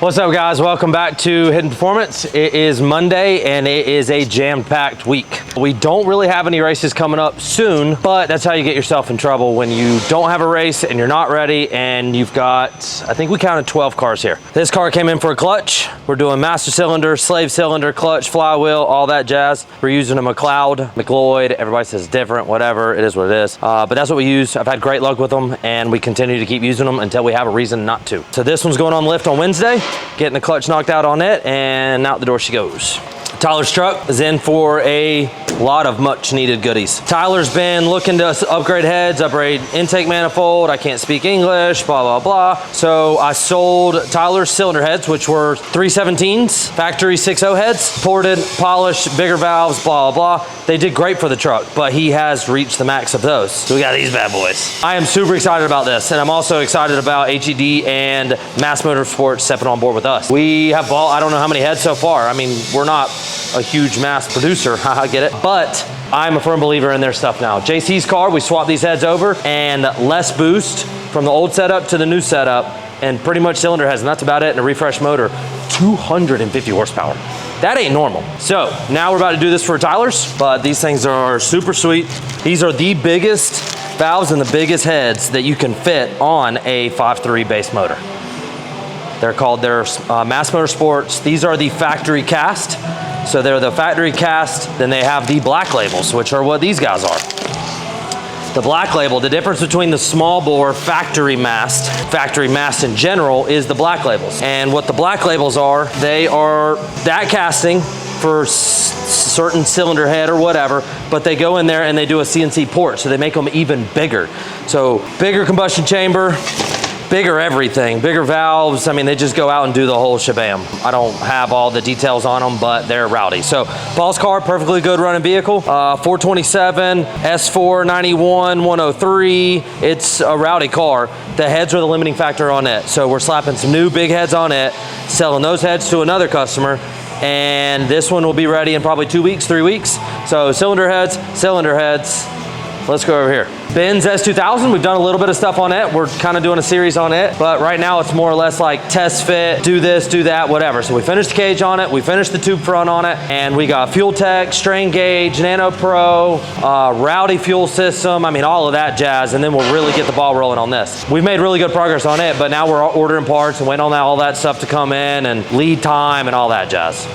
What's up, guys? Welcome back to Hidden Performance. It is Monday and it is a jam-packed week. We don't really have any races coming up soon, but that's how you get yourself in trouble when you don't have a race and you're not ready and you've got, I think we counted 12 cars here. This car came in for a clutch. We're doing master cylinder, slave cylinder, clutch, flywheel, all that jazz. We're using a McLeod, McLeod. Everybody says different, whatever. It is what it is. But that's what we use. I've had great luck with them and we continue to keep using them until we have a reason not to. So this one's going on lift on Wednesday. Getting the clutch knocked out on it, and out the door she goes. Tyler's truck is in for a lot of much needed goodies. Tyler's been looking to upgrade heads, upgrade intake manifold. I can't speak English, blah, blah, blah. So I sold Tyler's cylinder heads, which were 317s, factory 6.0 heads, ported, polished, bigger valves, blah, blah, blah. They did great for the truck, but he has reached the max of those. So we got these bad boys. I am super excited about this, and I'm also excited about HED and MAST Motorsports stepping on board with us. We have bought, I don't know how many heads so far. I mean, we're not a huge mass producer, I get it, but I'm a firm believer in their stuff now. JC's car, we swapped these heads over and less boost from the old setup to the new setup and pretty much cylinder heads, and that's about it, and a refresh motor, 250 horsepower. That ain't normal. So now we're about to do this for Tyler's, but these things are super sweet. These are the biggest valves and the biggest heads that you can fit on a 5.3 base motor. They're called MAST Motorsports. These are the factory cast. So they're the factory cast, then they have the black labels, which are what these guys are. The black label, the difference between the small bore factory mast in general is the black labels. And what the black labels are, they are that casting for certain cylinder head or whatever, but they go in there and they do a CNC port, so they make them even bigger. So bigger combustion chamber, bigger everything, bigger valves. I mean, they just go out and do the whole shabam. I don't have all the details on them, but they're rowdy. So Paul's car, perfectly good running vehicle. 427, S4, 91, 103. It's a rowdy car. The heads are the limiting factor on it. So we're slapping some new big heads on it, selling those heads to another customer. And this one will be ready in probably 2 weeks, 3 weeks. So cylinder heads. Let's go over here. Ben's S2000, we've done a little bit of stuff on it. We're kind of doing a series on it, but right now it's more or less like test fit, do this, do that, whatever. So we finished the cage on it, we finished the tube front on it, and we got fuel tech, strain gauge, Nano Pro, rowdy fuel system, I mean, all of that jazz, and then we'll really get the ball rolling on this. We've made really good progress on it, but now we're ordering parts and waiting on all that stuff to come in and lead time and all that jazz.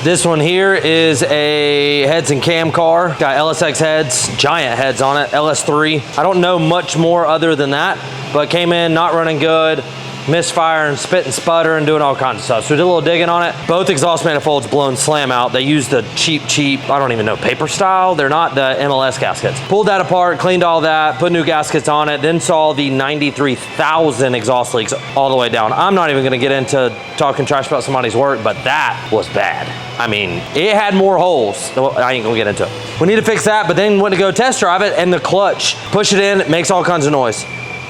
This one here is a heads and cam car. Got LSX heads, giant heads on it, LS3. I don't know much more other than that, but came in not running good, misfiring, spit and sputter, and doing all kinds of stuff. So we did a little digging on it. Both exhaust manifolds blown slam out. They use the cheap, I don't even know, paper style. They're not the MLS gaskets. Pulled that apart, cleaned all that, put new gaskets on it, then saw the 93,000 exhaust leaks all the way down. I'm not even gonna get into talking trash about somebody's work, but that was bad. I mean, it had more holes. I ain't gonna get into it. We need to fix that, but then went to go test drive it, and the clutch, push it in, it makes all kinds of noise.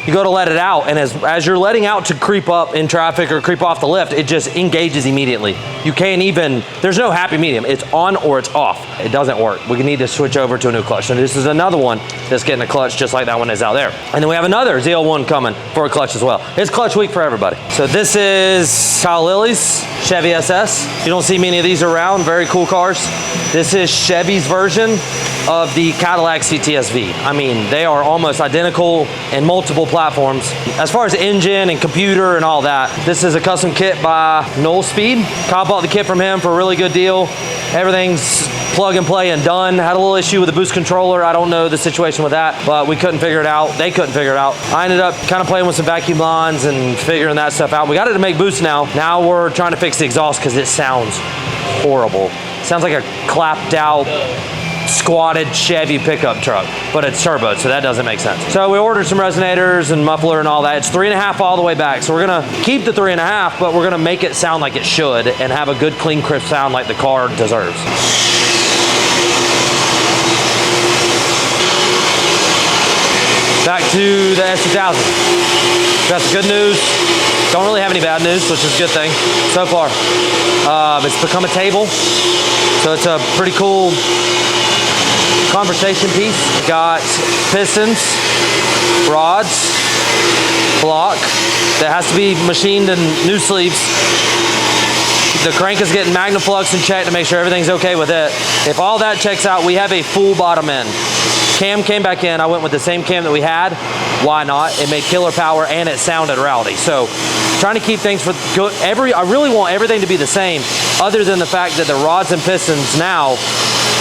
You go to let it out, and as you're letting out to creep up in traffic or creep off the lift, it just engages immediately. You can't even, there's no happy medium. It's on or it's off. It doesn't work. We need to switch over to a new clutch. So this is another one that's getting a clutch just like that one is out there. And then we have another ZL1 coming for a clutch as well. It's clutch week for everybody. So this is Kyle Lilly's Chevy SS. You don't see many of these around, very cool cars. This is Chevy's version of the Cadillac CTS-V. I mean, they are almost identical in multiple platforms. As far as engine and computer and all that, this is a custom kit by Noel Speed. Kyle bought the kit from him for a really good deal. Everything's plug and play and done. Had a little issue with the boost controller. I don't know the situation with that, but we couldn't figure it out. They couldn't figure it out. I ended up kind of playing with some vacuum lines and figuring that stuff out. We got it to make boost now. Now we're trying to fix the exhaust because it sounds horrible. It sounds like a clapped out, squatted Chevy pickup truck, but it's turbo, so that doesn't make sense. So we ordered some resonators and muffler and all that. It's 3.5 all the way back. So we're gonna keep the 3.5, but we're gonna make it sound like it should and have a good, clean, crisp sound like the car deserves. Back to the S2000. Got some good news. Don't really have any bad news, which is a good thing so far. It's become a table, so it's a pretty cool conversation piece. Got pistons, rods, block that has to be machined and new sleeves. The crank is getting Magnaflux and checked to make sure everything's okay with it. If all that checks out, we have a full bottom end. Cam came back in. I went with the same cam that we had. Why not? It made killer power and it sounded rowdy. So trying to keep things for good. I really want everything to be the same, other than the fact that the rods and pistons now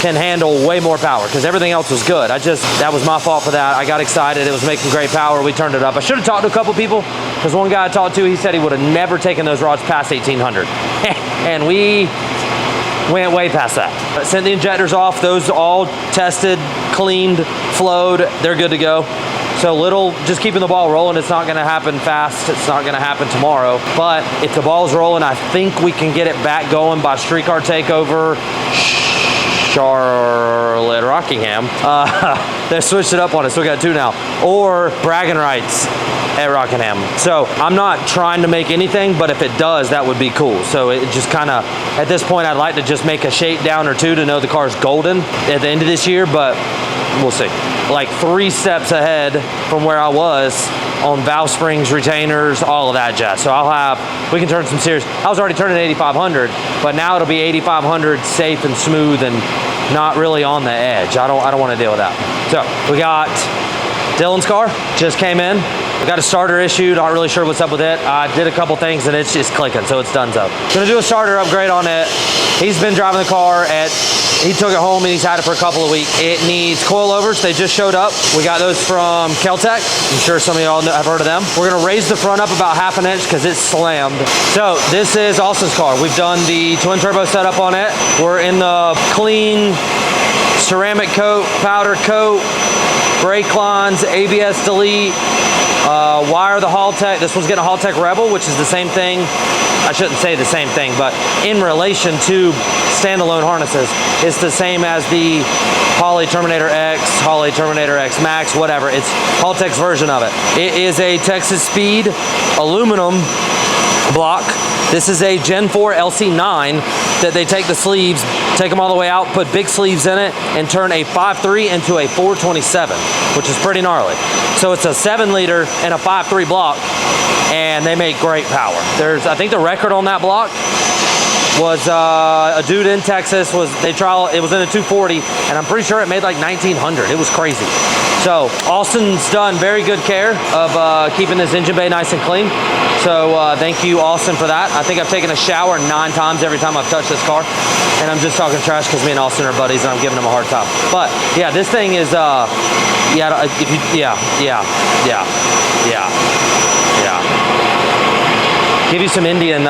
can handle way more power, because everything else was good. That was my fault for that. I got excited. It was making great power. We turned it up. I should have talked to a couple people, because one guy I talked to, he said he would have never taken those rods past 1800. And we went way past that. Sent the injectors off. Those all tested, cleaned, flowed. They're good to go. So just keeping the ball rolling. It's not gonna happen fast. It's not gonna happen tomorrow. But if the ball's rolling, I think we can get it back going by Streetcar Takeover, Charlotte, Rockingham. They switched it up on us, so we got two now. Or bragging rights at Rockingham. So I'm not trying to make anything, but if it does, that would be cool. So it just kind of, at this point, I'd like to just make a shakedown or two to know the car's golden at the end of this year, but we'll see. Like 3 steps ahead from where I was on valve springs, retainers, all of that jazz. So we can turn some serious. I was already turning 8,500, but now it'll be 8,500 safe and smooth and not really on the edge. I don't want to deal with that. So we got Dylan's car, just came in. We got a starter issue, not really sure what's up with it. I did a couple things and it's just clicking, so it's done so. Gonna do a starter upgrade on it. He's been driving the car he took it home and he's had it for a couple of weeks. It needs coilovers, they just showed up. We got those from Keltec. I'm sure some of y'all have heard of them. We're gonna raise the front up about 1/2 inch because it's slammed. So this is Austin's car. We've done the twin turbo setup on it. We're in the clean ceramic coat, powder coat, brake lines, ABS delete, wire the Haltech. This one's getting a Haltech Rebel, which is the same thing. I shouldn't say the same thing, but in relation to standalone harnesses, it's the same as the Holley Terminator X, Holley Terminator X Max, whatever. It's Haltech's version of it. It is a Texas Speed aluminum block. This is a Gen 4 LC9 that they take the sleeves, take them all the way out, put big sleeves in it, and turn a 5.3 into a 427, which is pretty gnarly. So it's a 7-liter and a 5.3 block, and they make great power. I think the record on that block was a dude in Texas, it was in a 240, and I'm pretty sure it made like 1900. It was crazy. So Austin's done very good care of keeping this engine bay nice and clean. So thank you, Austin, for that. I think I've taken a shower 9 times every time I've touched this car, and I'm just talking trash because me and Austin are buddies and I'm giving him a hard time. But yeah, this thing is give you some Indian.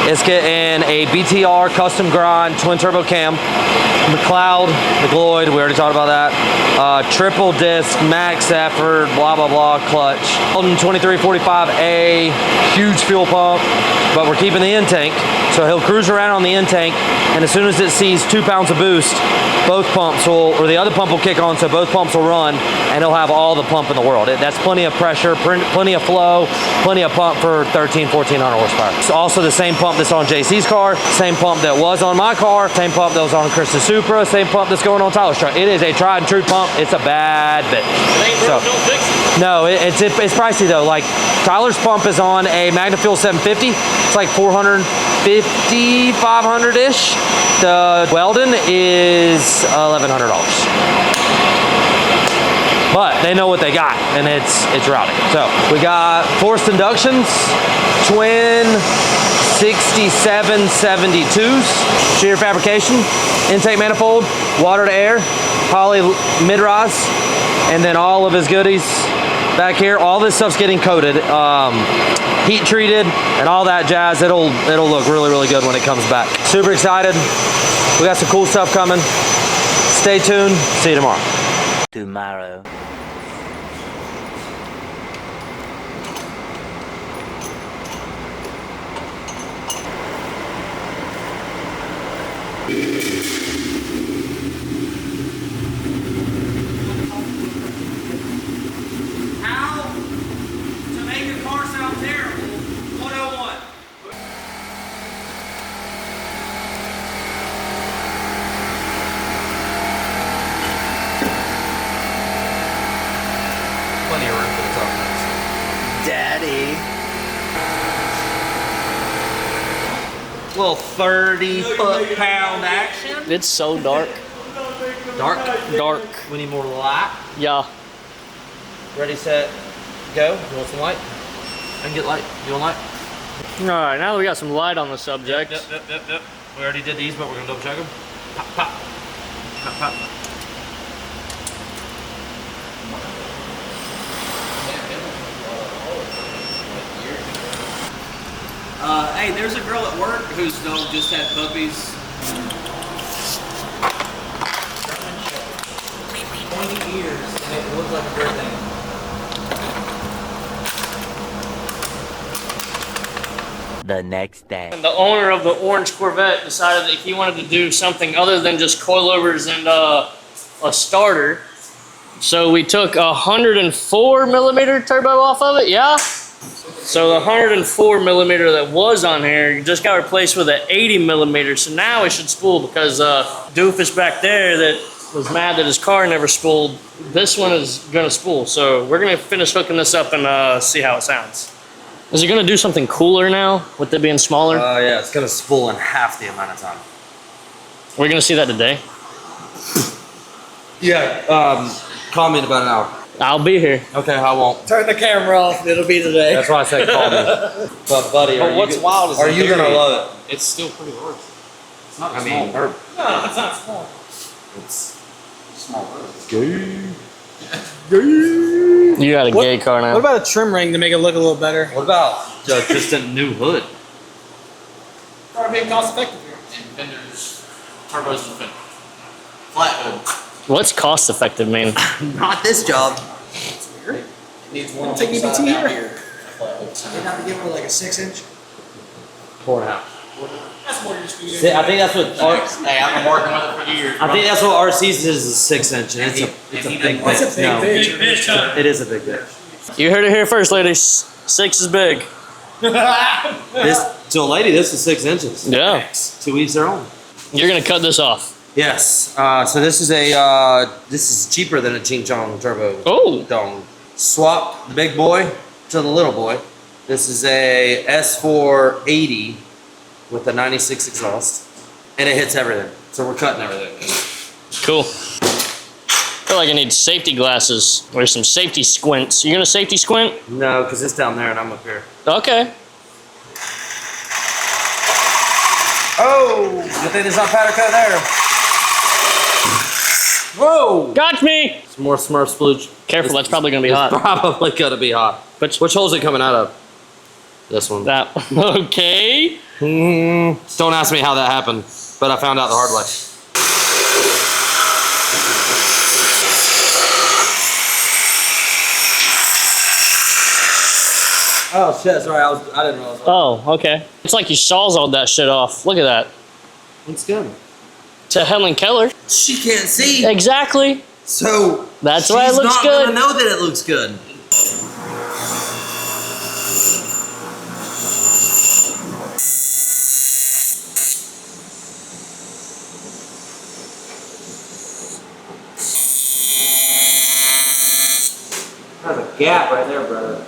It's getting a BTR custom grind twin turbo cam, McLeod, McLeod, we already talked about that. Triple disc, max effort, blah, blah, blah, clutch. 2345A, huge fuel pump, but we're keeping the in tank. So he'll cruise around on the in tank, and as soon as it sees 2 pounds of boost, both pumps the other pump will kick on, so both pumps will run, and he'll have all the pump in the world. That's plenty of pressure, plenty of flow, plenty of pump for 1,400 horsepower. It's also the same pump that's on JC's car, same pump that was on my car, same pump that was on Chris's Supra, same pump that's going on Tyler's truck. It is a tried and true pump. It's a bad bitch. No, it's pricey though. Like Tyler's pump is on a Magnafuel 750. It's like 450, 500-ish. The Weldon is $1,100. But they know what they got, and it's rowdy. So we got forced inductions, twin 6772s, shear fabrication, intake manifold, water to air, Holley mid-rise, and then all of his goodies back here. All this stuff's getting coated, heat treated, and all that jazz. It'll look really, really good when it comes back. Super excited. We got some cool stuff coming. Stay tuned. See you tomorrow. Little 30 foot-pound action. It's so dark. Dark? Dark. We need more light. Yeah. Ready, set, go. You want some light? I can get light. You want light? All right, now that we got some light on the subject. Yep. We already did these, but we're gonna double check them. Pop, pop. Pop, pop. Hey, there's a girl at work whose dog just had puppies. 20 years, and it looks like a great thing. The next day. The owner of the orange Corvette decided that he wanted to do something other than just coilovers and a starter. So we took a 104 millimeter turbo off of it, yeah? So the 104 millimeter that was on here just got replaced with an 80 millimeter. So now it should spool because doofus back there that was mad that his car never spooled, this one is gonna spool. So we're gonna finish hooking this up and see how it sounds. Is it gonna do something cooler now with it being smaller? Yeah, it's gonna spool in half the amount of time. We're gonna see that today. Yeah, call me in about an hour. I'll be here. Okay, I won't. Turn the camera off, it'll be today. That's why I said call me. But buddy, But what's wild is are the you gonna theory. love it? It's still pretty large. It's not I mean, No, it's not small. It's small. You got a gay car now. What about a trim ring to make it look a little better? What about just a new hood? Probably being cost effective here. And fenders, turbos and fenders. Flat hood. What's cost effective mean? Not this job. It needs one Take side EBT down here. Flat hood. You'd have to give it like a 6-inch. 4.5. That's more your speed. See, I think that's what. Hey, I've been working with it for years. I think that's what RC's is a 6-inch, and it's a big That's a bitch. big No, bitch. it is a big bitch. You heard it here first, ladies. 6 is big. This to a lady, this is 6 inches. Yeah. To each their own. You're gonna cut this off. Yes. So this is this is cheaper than a Ching Chong turbo. Oh. Dong. Swap the big boy to the little boy. This is a S480 with a 96 exhaust, and it hits everything. So we're cutting everything. Cool. I feel like I need safety glasses or some safety squints. You gonna safety squint? No, because it's down there and I'm up here. Okay. Oh, good thing there's not powder cut there. Whoa! Got me! Some more Smurf splooge. Careful, that's probably gonna be It's hot. probably gonna be hot. Which hole's it coming out of? This one. That, okay. Don't ask me how that happened, but I found out the hard way. Oh shit! Sorry, I didn't realize. Oh, okay. It's like you sawzalled that shit off. Look at that. It's good. To Helen Keller. She can't see, Exactly. so That's why it she's looks not good. gonna know that it looks good. There's a gap right there, brother.